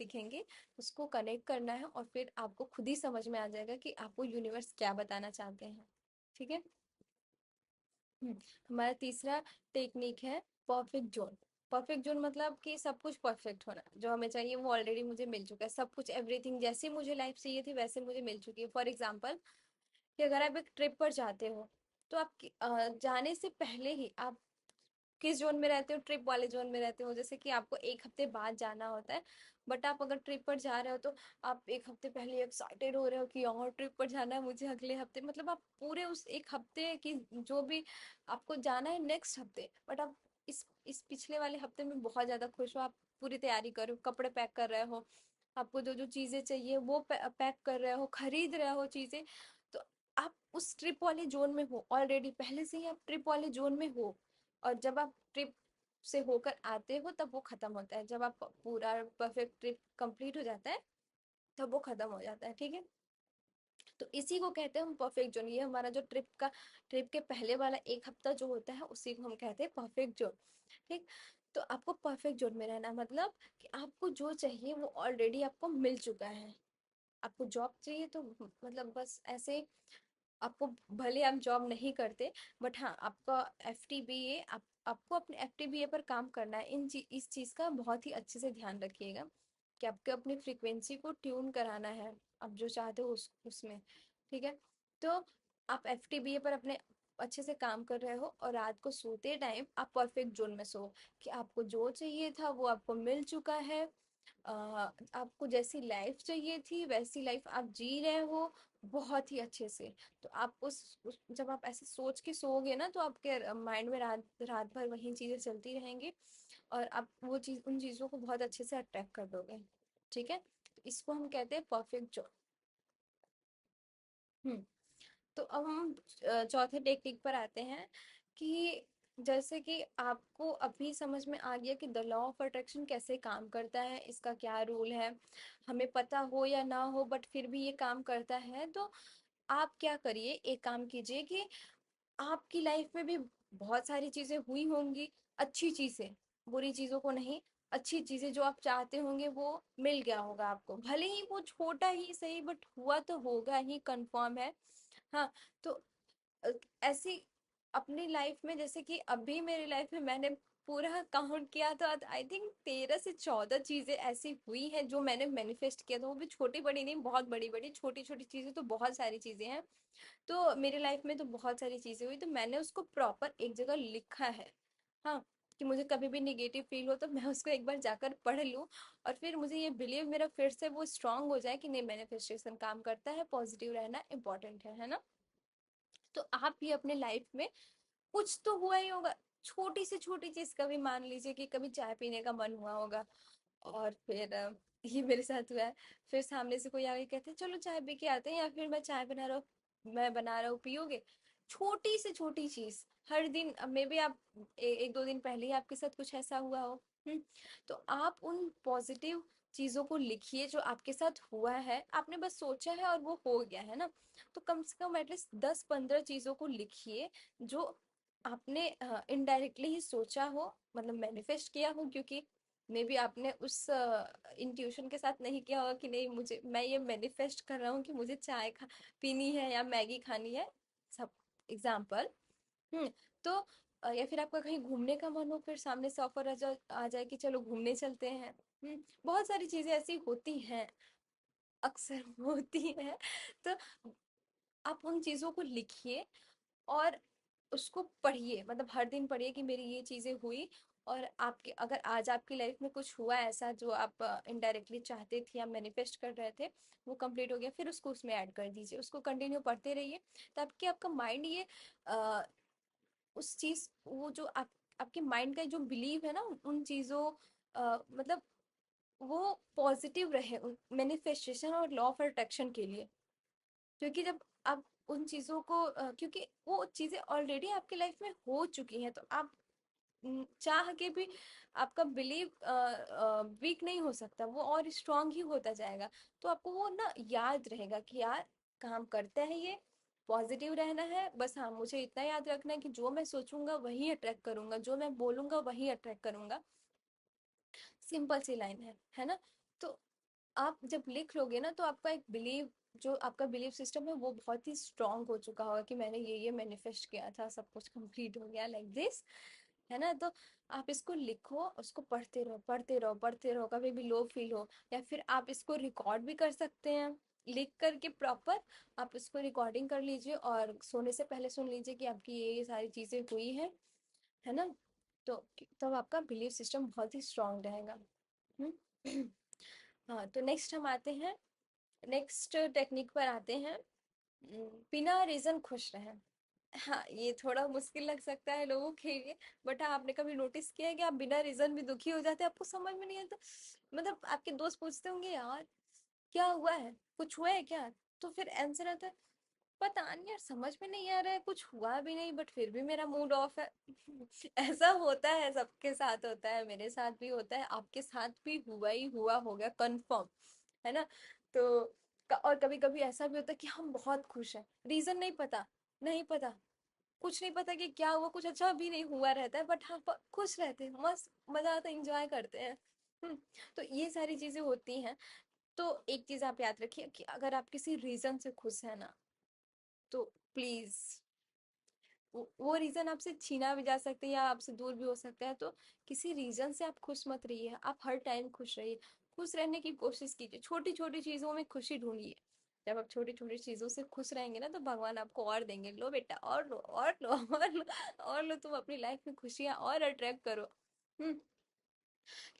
दिखेंगे, उसको कनेक्ट करना है और फिर आपको खुद ही समझ में आ जाएगा कि आपको यूनिवर्स क्या बताना चाहते हैं। ठीक है। हम्म, हमारा तीसरा टेक्निक है परफेक्ट जोन। परफेक्ट जोन मतलब कि सब कुछ परफेक्ट होना, जो हमें चाहिए वो ऑलरेडी मुझे मिल चुका है, सब कुछ एवरीथिंग जैसे मुझे लाइफ चाहिए थी वैसे मुझे मिल चुकी है। फॉर एग्जाम्पल कि अगर आप एक ट्रिप पर जाते हो तो आप जाने से पहले ही आप किस जोन में रहते हो, ट्रिप वाले जोन में रहते हो। जैसे कि आपको एक हफ्ते बाद जाना होता है, बट आप अगर ट्रिप पर जा रहे हो तो आप एक हफ्ते पहले एक्साइटेड हो रहे हो कि और ट्रिप पर जाना है मुझे अगले हफ्ते, मतलब आप पूरे उस एक हफ्ते की जो भी आपको जाना है नेक्स्ट हफ्ते, बट आप इस पिछले वाले हफ्ते में बहुत ज्यादा खुश हो, आप पूरी तैयारी कर रहे हो, कपड़े पैक कर रहे हो, आपको जो जो चीजें चाहिए वो पैक कर रहे हो, खरीद रहे हो चीजें। तो आप उस ट्रिप वाले जोन में हो, ऑलरेडी पहले से ही आप ट्रिप वाले जोन में हो। और जब आप ट्रिप से होकर आते हो तब वो खत्म होता है, जब आप पूरा परफेक्ट ट्रिप कंप्लीट हो जाता है तब वो खत्म हो जाता है। ठीक है। तो इसी को कहते हैं हम परफेक्ट जोन। ये हमारा जो ट्रिप के पहले वाला एक हफ्ता जो होता है उसी को हम कहते हैं परफेक्ट जोन। ठीक। तो आपको परफेक्ट जोन में रहना मतलब कि आपको जो चाहिए वो ऑलरेडी आपको मिल चुका है। आपको जॉब चाहिए तो मतलब बस ऐसे आपको, भले आप जॉब नहीं करते बट हाँ आपका एफटीबीए, आपको अपने एफटीबीए पर काम करना है। इस चीज़ का बहुत ही अच्छे से ध्यान रखिएगा कि आपको अपनी फ्रीक्वेंसी को ट्यून कराना है, आप जो चाहते हो उसमें। ठीक है। तो आप एफटीबीए पर अपने अच्छे से काम कर रहे हो और रात को सोते टाइम आप परफेक्ट जोन में सो, कि आपको जो चाहिए था वो आपको मिल चुका है। आपको जैसी लाइफ चाहिए थी वैसी लाइफ आप जी रहे हो बहुत ही अच्छे से। तो आप जब आप ऐसे सोच के सोओगे ना तो आपके माइंड में रात रात भर वही चीजें चलती रहेंगी और आप वो चीज उन चीजों को बहुत अच्छे से अट्रैक्ट कर दोगे। ठीक है। तो इसको हम कहते हैं परफेक्ट जॉब। हम्म। तो अब हम चौथे टेक्निक पर आते हैं कि जैसे कि आपको अभी समझ में आ गया कि द लॉ ऑफ अट्रैक्शन कैसे काम करता है, इसका क्या रूल है, हमें पता हो या ना हो बट फिर भी ये काम करता है। तो आप क्या करिए, एक काम कीजिए कि आपकी लाइफ में भी बहुत सारी चीजें हुई होंगी, अच्छी चीजें, बुरी चीजों को नहीं, अच्छी चीजें जो आप चाहते होंगे वो मिल गया होगा आपको, भले ही वो छोटा ही सही बट हुआ तो होगा ही, कंफर्म है। हाँ। तो अ, ऐसी अपनी लाइफ में, जैसे कि अभी मेरी लाइफ में मैंने पूरा काउंट किया तो आई थिंक 13 से 14 चीजें ऐसी हुई हैं जो मैंने मैनिफेस्ट किया था, वो भी छोटी बड़ी नहीं, बहुत बड़ी बड़ी, छोटी छोटी चीजें तो बहुत सारी चीजें हैं। तो मेरी लाइफ में तो बहुत सारी चीजें हुई तो मैंने उसको प्रॉपर एक जगह लिखा है। हाँ। कि मुझे कभी भी निगेटिव फील हो तो मैं उसको एक बार जाकर पढ़ लूँ और फिर मुझे ये बिलीव मेरा फिर से वो स्ट्रांग हो जाए कि नहीं, मैनिफेस्टेशन काम करता है, पॉजिटिव रहना इंपॉर्टेंट है ना। तो आप भी अपने लाइफ में कुछ तो हुआ ही होगा, छोटी से छोटी चीज, कभी मान लीजिए कि कभी चाय पीने का मन हुआ होगा और फिर ये मेरे साथ हुआ है, फिर सामने से कोई आके कहते हैं चलो चाय पी के आते हैं, या फिर मैं बना रहा हूँ पियोगे। छोटी से छोटी चीज हर दिन, मे बी आप एक दो दिन पहले ही आपके साथ कुछ ऐसा हुआ हो। हम्म। तो आप उन पॉजिटिव चीजों को लिखिए जो आपके साथ हुआ है, आपने बस सोचा है और वो हो गया है ना। तो कम से कम एटलीस्ट 10-15 चीजों को लिखिए जो आपने इनडायरेक्टली ही सोचा हो, मतलब मैनिफेस्ट किया हो, क्योंकि मे बी आपने उस इंट्यूशन के साथ नहीं किया होगा कि नहीं मुझे, मैं ये मैनिफेस्ट कर रहा हूँ कि मुझे चाय खा पीनी है या मैगी खानी है, सब एग्जाम्पल। हम्म। तो या फिर आपका कहीं घूमने का मन हो, फिर सामने से ऑफर आ जाए कि चलो घूमने चलते हैं। बहुत सारी चीजें ऐसी होती हैं, अक्सर होती हैं। तो आप उन चीजों को लिखिए और उसको पढ़िए, मतलब हर दिन पढ़िए कि मेरी ये चीजें हुई, और आपके अगर आज आपकी लाइफ में कुछ हुआ ऐसा जो आप इनडायरेक्टली चाहते थे या मैनिफेस्ट कर रहे थे, वो कंप्लीट हो गया, फिर उसको उसमें ऐड कर दीजिए, उसको कंटिन्यू पढ़ते रहिए। ताकि आपका माइंड ये अ, उस चीज, वो जो आपके माइंड का जो बिलीव है ना उन चीजों, मतलब वो पॉजिटिव रहे मैनिफेस्टेशन और लॉ ऑफ अट्रैक्शन के लिए। क्योंकि जब आप उन चीजों को क्योंकि वो चीजें ऑलरेडी आपकी लाइफ में हो चुकी हैं, तो आप चाह के भी आपका बिलीव वीक नहीं हो सकता, वो और स्ट्रांग ही होता जाएगा। तो आपको वो ना याद रहेगा कि यार काम करता है ये, पॉजिटिव रहना है बस। हाँ, मुझे इतना याद रखना है कि जो मैं सोचूंगा वही अट्रैक्ट करूंगा, जो मैं बोलूंगा वही अट्रैक्ट करूंगा। सिंपल सी लाइन है ना। तो आप जब लिख लोगे ना तो आपका एक बिलीव, जो आपका बिलीव सिस्टम है वो बहुत ही स्ट्रांग हो चुका होगा कि मैंने ये मैनिफेस्ट किया था, सब कुछ कंप्लीट हो गया, लाइक दिस, है ना। तो आप इसको लिखो, उसको पढ़ते रहो पढ़ते रहो पढ़ते रहो, कभी भी लो फील हो, या फिर आप इसको रिकॉर्ड भी कर सकते हैं लिख करके प्रॉपर। आप इसको रिकॉर्डिंग कर लीजिए और सोने से पहले सुन लीजिए कि आपकी ये सारी चीजें हुई हैं, है ना। तो तब आपका बिलीव सिस्टम बहुत ही स्ट्रांग रहेगा। हम्म। हाँ, तो नेक्स्ट हम आते हैं, नेक्स्ट टेक्निक पर आते हैं। बिना रीजन खुश रहें। हाँ, ये थोड़ा मुश्किल लग सकता है लोगों के लिए, बट हाँ, आपने कभी नोटिस किया है कि आप बिना रीजन भी दुखी हो जाते हैं, आपको समझ में नहीं आता, मतलब आपके दोस्त पूछते होंगे यार क्या हुआ है, कुछ हुआ है क्या, तो फिर आंसर आता है पता नहीं यार, समझ में नहीं आ रहा है, कुछ हुआ भी नहीं बट फिर भी मेरा मूड ऑफ है। ऐसा होता है, सबके साथ होता है, मेरे साथ भी होता है, आपके साथ भी हुआ ही हुआ होगा कंफर्म, है ना। तो और कभी कभी ऐसा भी होता है कि हम बहुत खुश हैं, रीजन नहीं पता, नहीं पता, कुछ नहीं पता कि क्या हुआ, कुछ अच्छा भी नहीं हुआ रहता है, बट हाँ खुश रहते हैं, मस्त मजा आता है, इंजॉय करते हैं। हम्म। तो ये सारी चीजें होती हैं। तो एक चीज आप याद रखिए कि अगर आप किसी रीजन से खुश है ना, तो प्लीज, वो रीजन आपसे छीना भी जा सकता है या आपसे दूर भी हो सकता है, तो किसी रीजन से आप खुश मत रहिए, आप हर टाइम खुश रहिए, खुश रहने की कोशिश कीजिए, छोटी छोटी चीजों में खुशी ढूंढिए। जब आप छोटी छोटी चीजों से खुश रहेंगे ना तो भगवान आपको और देंगे, लो बेटा और लो और लो और लो और लो, तुम अपनी लाइफ में खुशियां और अट्रैक्ट करो। हम्म।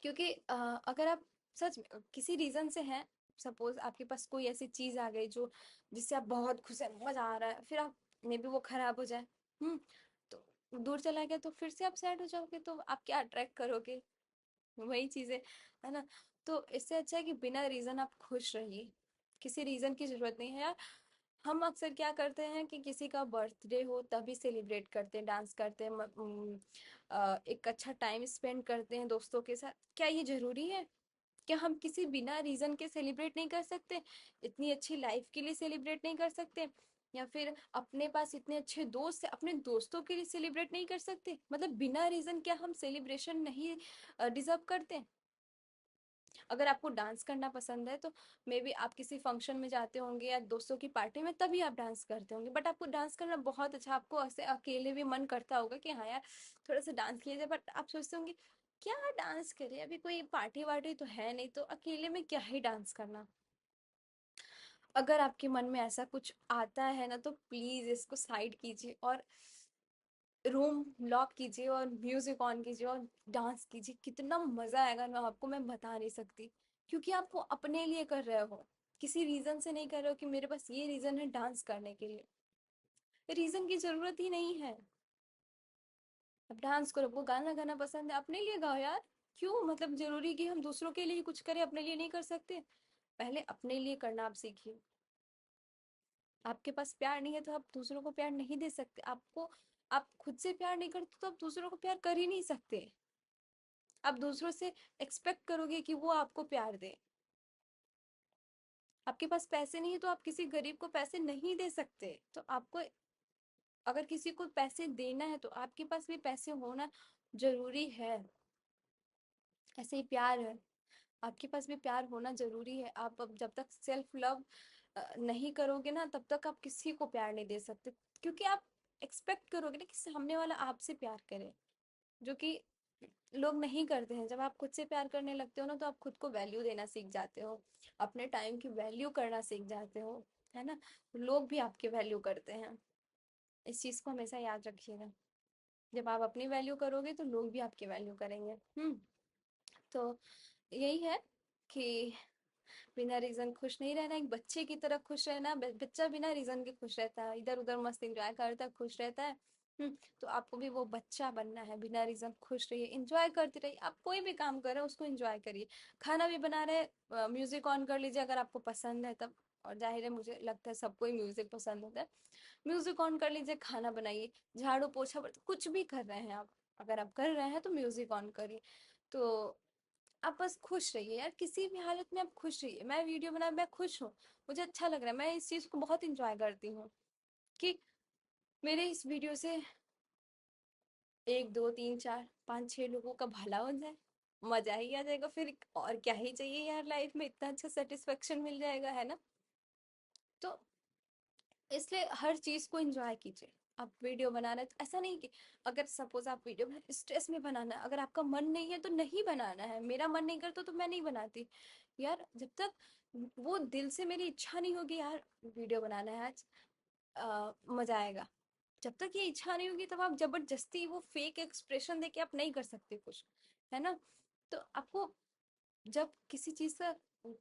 क्योंकि अगर आप सच में किसी रीजन से हैं, सपोज आपके पास कोई ऐसी चीज आ गई जो, जिससे आप बहुत खुश हैं, मजा आ रहा है, फिर आप मे भी वो खराब हो जाए, हम्म, तो दूर चला गया, तो फिर से आप सैड हो जाओगे, तो आप क्या अट्रैक्ट करोगे, वही चीजें, है ना। तो इससे अच्छा है कि बिना रीजन आप खुश रहिए, किसी रीजन की जरूरत नहीं है यार। हम अक्सर क्या करते हैं कि किसी का बर्थडे हो तभी सेलिब्रेट करते हैं, डांस करते हैं, एक अच्छा टाइम स्पेंड करते हैं दोस्तों के साथ, क्या ये जरूरी है? क्या हम किसी बिना रीजन के सेलिब्रेट नहीं कर सकते, इतनी अच्छी लाइफ के लिए सेलिब्रेट नहीं कर सकते, या फिर अपने पास इतने अच्छे दोस्त है, अपने दोस्तों के लिए सेलिब्रेट नहीं कर सकते, मतलब बिना रीजन क्या हम सेलिब्रेशन नहीं डिजर्व करते? अगर आपको डांस करना पसंद है तो मे बी आप किसी फंक्शन में जाते होंगे या दोस्तों की पार्टी में, तभी आप डांस करते होंगे, बट आपको डांस करना बहुत अच्छा, आपको ऐसे अकेले भी मन करता होगा कि हाँ यार थोड़ा सा डांस किया जाए, बट आप सोचते होंगे क्या डांस करें, अभी कोई पार्टी वार्टी तो है नहीं, तो अकेले में क्या ही डांस करना। अगर आपके मन में ऐसा कुछ आता है ना, तो प्लीज इसको साइड कीजिए और रूम लॉक कीजिए और म्यूजिक ऑन कीजिए और डांस कीजिए, कितना मजा आएगा ना आपको, मैं बता नहीं सकती। क्योंकि आप वो अपने लिए कर रहे हो, किसी रीजन से नहीं कर रहे हो कि मेरे पास ये रीजन है डांस करने के लिए, रीजन की जरूरत ही नहीं है। अब डांस करो, वो गाना गाना पसंद है, अपने लिए गाओ यार, क्यों मतलब जरूरी कि हम दूसरों के लिए कुछ करें, अपने लिए नहीं कर सकते? पहले अपने लिए करना आप सीखिए। आपके पास प्यार नहीं है तो आप दूसरों को प्यार नहीं दे सकते, आपको, आप खुद से प्यार नहीं करते तो आप दूसरों को प्यार कर ही नहीं सकते। आप दूसरों से एक्सपेक्ट करोगे कि वो आपको प्यार दे, आपके पास पैसे नहीं है तो आप किसी गरीब को पैसे नहीं दे सकते, तो आपको अगर किसी को पैसे देना है तो आपके पास भी पैसे होना जरूरी है। ऐसे ही प्यार है, आपके पास भी प्यार होना जरूरी है। आप अब जब तक सेल्फ लव नहीं करोगे ना, तब तक आप किसी को प्यार नहीं दे सकते, क्योंकि आप एक्सपेक्ट करोगे ना कि सामने वाला आपसे प्यार करे, जो कि लोग नहीं करते हैं। जब आप खुद से प्यार करने लगते हो ना, तो आप खुद को वैल्यू देना सीख जाते हो, अपने टाइम की वैल्यू करना सीख जाते हो, है ना। लोग भी आपकी वैल्यू करते हैं, इस चीज को हमेशा याद रखिएगा। जब आप अपनी वैल्यू करोगे तो लोग भी आपकी वैल्यू करेंगे। तो यही है कि बिना रीजन खुश नहीं रहना, एक बच्चे की तरह खुश रहना, बच्चा बिना रीजन के खुश रहता है, इधर उधर मस्त एंजॉय करता है, खुश रहता है। तो आपको भी वो बच्चा बनना है, बिना रीजन खुश रहिए, एंजॉय करते रहिए, आप कोई भी काम कर रहे हो उसको एंजॉय करिए। खाना भी बना रहे, म्यूजिक ऑन कर लीजिए अगर आपको पसंद है तब, और जाहिर है मुझे लगता है सबको ही म्यूजिक पसंद होता है, म्यूजिक ऑन कर लीजिए, खाना बनाइए, झाड़ू पोछा कुछ भी कर रहे हैं आप, अगर आप कर रहे हैं तो म्यूजिक ऑन करिए। तो आप बस खुश रहिए यार, किसी भी हालत में आप खुश रहिए। मैं वीडियो बना, मैं खुश हूँ, मुझे अच्छा लग रहा है, मैं इस चीज को बहुत इंजॉय करती हूँ कि मेरे इस वीडियो से एक दो तीन चार पाँच छह लोगों का भला हो जाए, मजा ही आ जाएगा फिर, और क्या ही चाहिए यार लाइफ में, इतना अच्छा सेटिस्फेक्शन मिल जाएगा, है ना। तो इसलिए हर चीज को एंजॉय कीजिए। आप वीडियो बनाना है तो ऐसा नहीं कि अगर सपोज आप वीडियो बना स्ट्रेस में बनाना है, अगर आपका मन नहीं है तो नहीं बनाना है। मेरा मन नहीं करता तो मैं नहीं बनाती यार। जब तक वो दिल से मेरी इच्छा नहीं होगी यार वीडियो बनाना है आज, मजा आएगा। जब तक ये इच्छा नहीं होगी तब आप जबरदस्ती वो फेक एक्सप्रेशन देके आप नहीं कर सकते कुछ, है ना। तो आपको जब किसी चीज का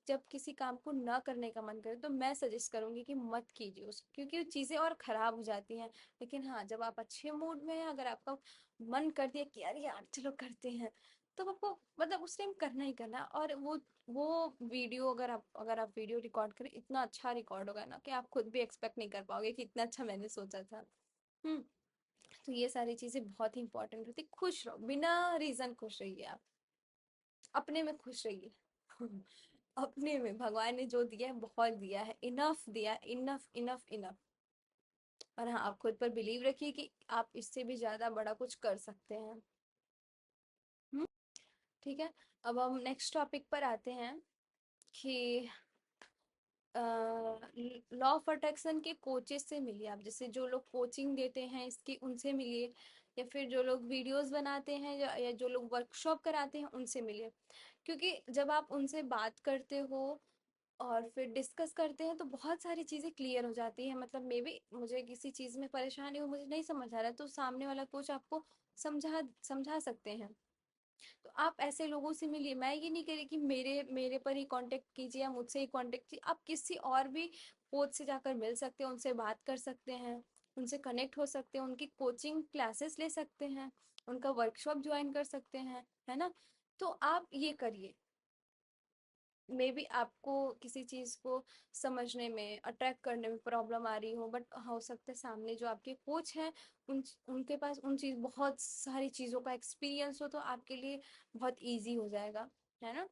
जब किसी काम को ना करने का मन करे तो मैं सजेस्ट करूंगी कि मत कीजिए उसको, क्योंकि वो चीजें और खराब हो जाती हैं। लेकिन हाँ, जब आप अच्छे मूड में हैं, अगर आपका मन कर दिया कि यार यार चलो करते हैं, तो आपको मतलब उस टाइम करना ही करना। और वो वीडियो अगर आप वीडियो रिकॉर्ड करें, इतना अच्छा रिकॉर्ड होगा ना कि आप खुद भी एक्सपेक्ट नहीं कर पाओगे कि इतना अच्छा मैंने सोचा था। हम्म। तो ये सारी चीजें बहुत ही इंपॉर्टेंट होती। खुश रहो, बिना रीजन खुश रहिए आप, अपने में खुश रहिए। अपने में भगवान ने जो दिया है बहुत दिया है, इनफ दिया, इनफ इनफ इनफ। और हाँ, आप खुद पर बिलीव रखिए कि आप इससे भी ज्यादा बड़ा कुछ कर सकते हैं। हम्म। ठीक है। अब हम नेक्स्ट टॉपिक पर आते हैं कि लॉ ऑफ अट्रैक्शन के कोचेस से मिलिए आप, जैसे जो लोग कोचिंग देते हैं इसकी उनसे मिलिए, या फिर जो लोग वीडियोस बनाते हैं या जो लोग वर्कशॉप कराते हैं उनसे मिलिए। क्योंकि जब आप उनसे बात करते हो और फिर डिस्कस करते हैं तो बहुत सारी चीज़ें क्लियर हो जाती है। मतलब मे बी मुझे किसी चीज़ में परेशानी हो, मुझे नहीं समझ आ रहा है, तो सामने वाला कोच आपको समझा समझा सकते हैं। तो आप ऐसे लोगों से मिलिए। मैं ये नहीं कह रही कि मेरे मेरे पर ही कांटेक्ट कीजिए या मुझसे ही कांटेक्ट कीजिए, आप किसी और भी कोच से जाकर मिल सकते हैं, उनसे बात कर सकते हैं, उनसे कनेक्ट हो सकते हैं, उनकी कोचिंग क्लासेस ले सकते हैं, उनका वर्कशॉप ज्वाइन कर सकते हैं, है ना। तो आप ये करिए। मे बी आपको किसी चीज को समझने में, अट्रैक्ट करने में प्रॉब्लम आ रही हो, बट हो सकता है सामने जो आपके कोच हैं उनके पास उन चीज बहुत सारी चीजों का एक्सपीरियंस हो, तो आपके लिए बहुत इजी हो जाएगा, है ना।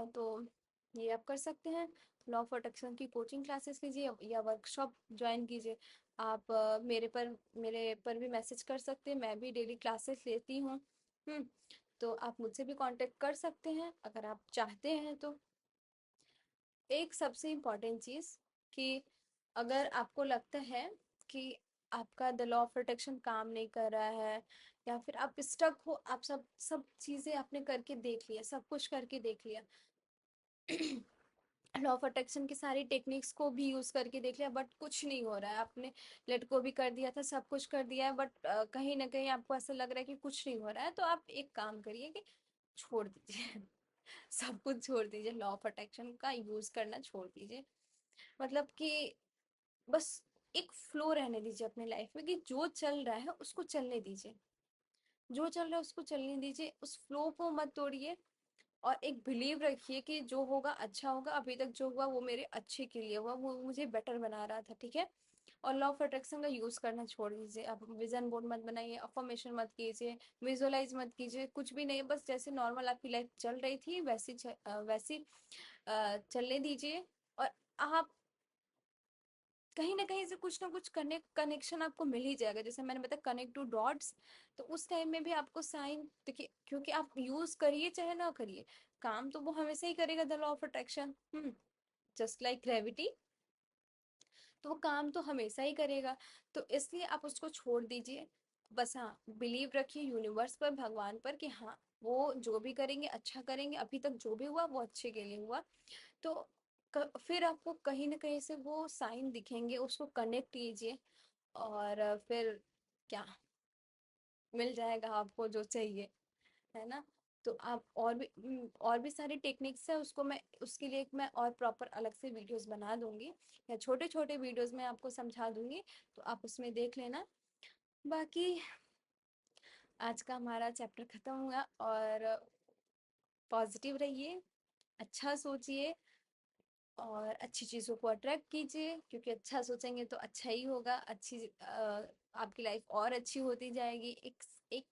तो ये आप कर सकते हैं। लॉ ऑफ अट्रैक्शन की कोचिंग क्लासेस लीजिए या वर्कशॉप ज्वाइन कीजिए। आप मेरे पर भी मैसेज कर सकते हैं, मैं भी डेली क्लासेस लेती हूँ। हम्म। तो आप मुझसे भी कांटेक्ट कर सकते हैं अगर आप चाहते हैं तो। एक सबसे इम्पोर्टेंट चीज़ कि अगर आपको लगता है कि आपका द लॉ ऑफ अट्रैक्शन काम नहीं कर रहा है, या फिर आप स्टक हो, आप सब सब चीज़ें आपने करके देख लिया, सब कुछ करके देख लिया, लॉ ऑफ अट्रैक्शन की सारी टेक्निक्स को भी यूज करके देख लिया, बट कुछ नहीं हो रहा है, आपने लेट को भी कर दिया था, सब कुछ कर दिया है, बट कहीं ना कहीं आपको ऐसा लग रहा है कि कुछ नहीं हो रहा है, तो आप एक काम करिए कि छोड़ दीजिए। सब कुछ छोड़ दीजिए, लॉ ऑफ अट्रैक्शन का यूज करना छोड़ दीजिए। मतलब कि बस एक फ्लो रहने दीजिए अपने लाइफ में, कि जो चल रहा है उसको चलने दीजिए, जो चल रहा है उसको चलने दीजिए, उस फ्लो को मत तोड़िए। और एक बिलीव रखिए कि जो होगा अच्छा होगा, अभी तक जो हुआ वो मेरे अच्छे के लिए हुआ, वो मुझे बेटर बना रहा था, ठीक है। और लॉ ऑफ अट्रैक्शन का यूज करना छोड़ दीजिए। आप विजन बोर्ड मत बनाइए, अफर्मेशन मत कीजिए, विजुअलाइज मत कीजिए, कुछ भी नहीं। बस जैसे नॉर्मल आपकी लाइफ चल रही थी वैसी चलने दीजिए। और आप कहीं ना कहीं से कुछ ना कुछ कनेक्शन आपको मिल ही जाएगा। जैसे मैंने बताया कनेक्ट टू डॉट्स, तो उस टाइम में भी आपको साइन देखिए, क्योंकि आप यूज करिए चाहे ना करिए, काम तो वो हमेशा ही करेगा, the law of attraction. Just like gravity, तो वो काम तो हमेशा ही करेगा। तो इसलिए आप उसको छोड़ दीजिए। बस हाँ, बिलीव रखिए यूनिवर्स पर, भगवान पर, कि हाँ वो जो भी करेंगे अच्छा करेंगे, अभी तक जो भी हुआ वो अच्छे के लिए हुआ। तो फिर आपको कहीं ना कहीं से वो साइन दिखेंगे, उसको कनेक्ट कीजिए, और फिर क्या, मिल जाएगा आपको जो चाहिए, है ना। तो आप और भी सारी टेक्निक्स है, उसको मैं उसके लिए मैं और प्रॉपर अलग से वीडियोस बना दूंगी, या छोटे छोटे वीडियोस में आपको समझा दूंगी, तो आप उसमें देख लेना। बाकी आज का हमारा चैप्टर खत्म हुआ। और पॉजिटिव रहिए, अच्छा सोचिए, और अच्छी चीज़ों को अट्रैक्ट कीजिए, क्योंकि अच्छा सोचेंगे तो अच्छा ही होगा। आपकी लाइफ और अच्छी होती जाएगी। एक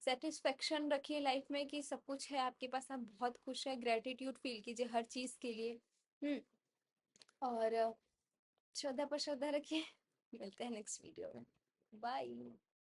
सेटिस्फेक्शन रखिए लाइफ में कि सब कुछ है आपके पास, आप बहुत खुश है, ग्रेटिट्यूड फील कीजिए हर चीज़ के लिए। हम्म। और श्रद्धा पर श्रद्धा रखिए। मिलते हैं नेक्स्ट वीडियो में। बाय।